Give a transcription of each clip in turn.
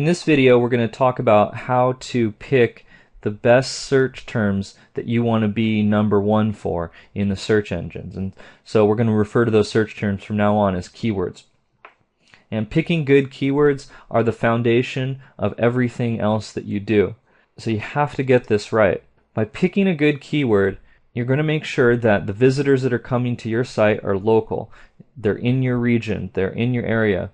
In this video, we're going to talk about how to pick the best search terms that you want to be #1 for in the search engines. And so we're going to refer to those search terms from now on as keywords. And picking good keywords are the foundation of everything else that you do. So you have to get this right. By picking a good keyword, you're going to make sure that the visitors that are coming to your site are local. They're in your region, they're in your area.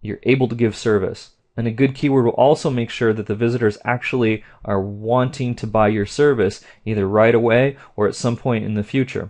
You're able to give service. And a good keyword will also make sure that the visitors actually are wanting to buy your service either right away or at some point in the future.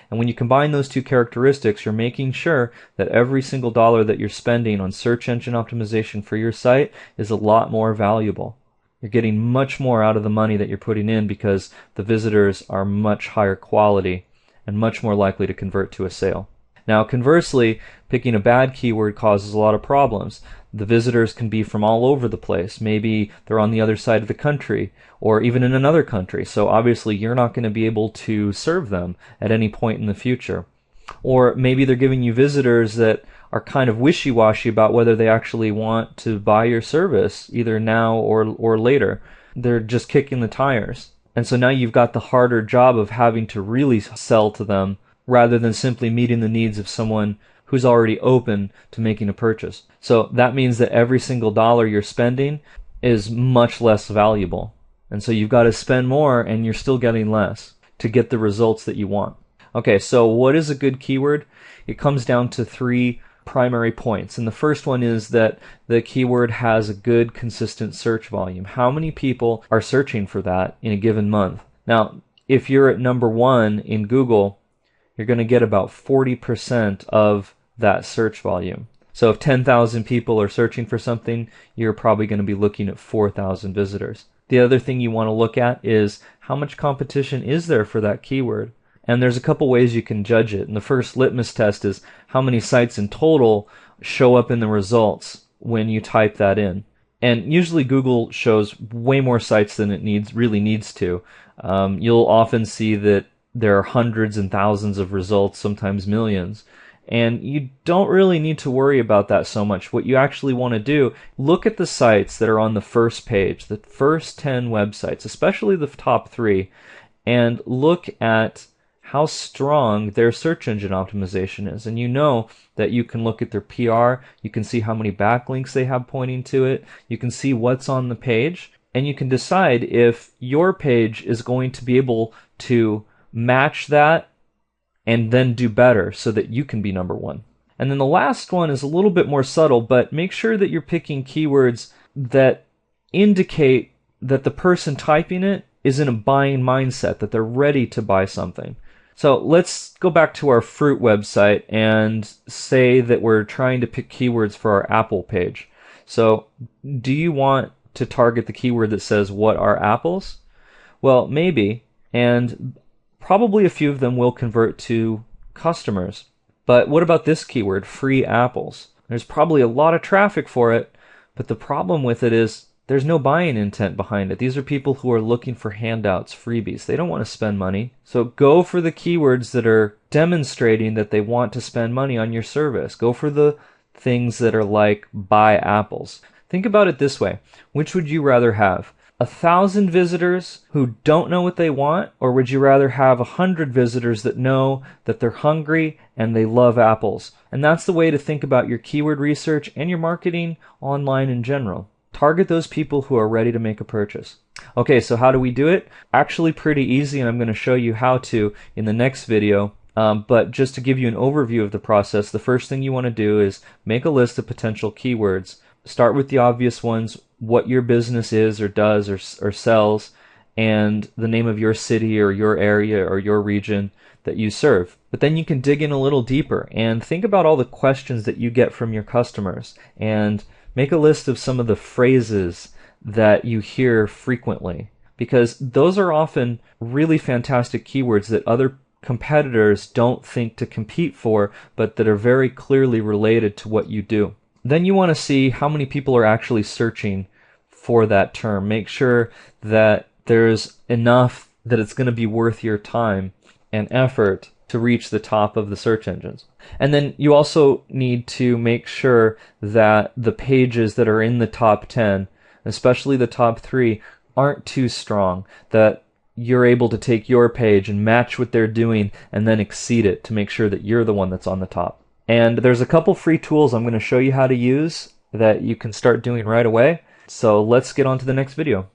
And when you combine those two characteristics, you're making sure that every single dollar that you're spending on search engine optimization for your site is a lot more valuable. You're getting much more out of the money that you're putting in because the visitors are much higher quality and much more likely to convert to a sale. Now, conversely, picking a bad keyword causes a lot of problems. The visitors can be from all over the place. Maybe they're on the other side of the country or even in another country. So obviously you're not going to be able to serve them at any point in the future. Or maybe they're giving you visitors that are kind of wishy-washy about whether they actually want to buy your service either now or later. They're just kicking the tires. And so now you've got the harder job of having to really sell to them rather than simply meeting the needs of someone who's already open to making a purchase. So that means that every single dollar you're spending is much less valuable. And so you've got to spend more and you're still getting less to get the results that you want. Okay, so what is a good keyword? It comes down to 3 primary points. And the first one is that the keyword has a good consistent search volume. How many people are searching for that in a given month? Now, if you're at #1 in Google, you're going to get about 40% of that search volume. So if 10,000 people are searching for something, you're probably going to be looking at 4,000 visitors. The other thing you want to look at is how much competition is there for that keyword? And there's a couple ways you can judge it. And the first litmus test is how many sites in total show up in the results when you type that in. And usually Google shows way more sites than it really needs to. You'll often see that there are hundreds and thousands of results, sometimes millions. And you don't really need to worry about that so much. What you actually want to do, look at the sites that are on the first page, the first 10 websites, especially the top 3, and look at how strong their search engine optimization is. And you know that you can look at their PR, you can see how many backlinks they have pointing to it, you can see what's on the page, and you can decide if your page is going to be able to match that and then do better so that you can be #1. And then the last one is a little bit more subtle, but make sure that you're picking keywords that indicate that the person typing it is in a buying mindset, that they're ready to buy something. So let's go back to our fruit website and say that we're trying to pick keywords for our apple page. So do you want to target the keyword that says, "What are apples?" Well, maybe, and probably a few of them will convert to customers. But what about this keyword, free apples? There's probably a lot of traffic for it, but the problem with it is there's no buying intent behind it. These are people who are looking for handouts, freebies. They don't want to spend money. So go for the keywords that are demonstrating that they want to spend money on your service. Go for the things that are like buy apples. Think about it this way. Which would you rather have? 1,000 visitors who don't know what they want, or would you rather have 100 visitors that know that they're hungry and they love apples? And that's the way to think about your keyword research and your marketing online in general. Target those people who are ready to make a purchase. Okay, so how do we do it? Actually pretty easy, and I'm going to show you how to in the next video. But just to give you an overview of the process, the first thing you want to do is make a list of potential keywords. Start with the obvious ones, what your business is or does or sells, and the name of your city or your area or your region that you serve. But then you can dig in a little deeper and think about all the questions that you get from your customers and make a list of some of the phrases that you hear frequently, because those are often really fantastic keywords that other competitors don't think to compete for, but that are very clearly related to what you do. Then you want to see how many people are actually searching for that term. Make sure that there's enough that it's going to be worth your time and effort to reach the top of the search engines. And then you also need to make sure that the pages that are in the top 10, especially the top 3, aren't too strong, that you're able to take your page and match what they're doing and then exceed it to make sure that you're the one that's on the top. And there's a couple free tools I'm going to show you how to use that you can start doing right away. So let's get on to the next video.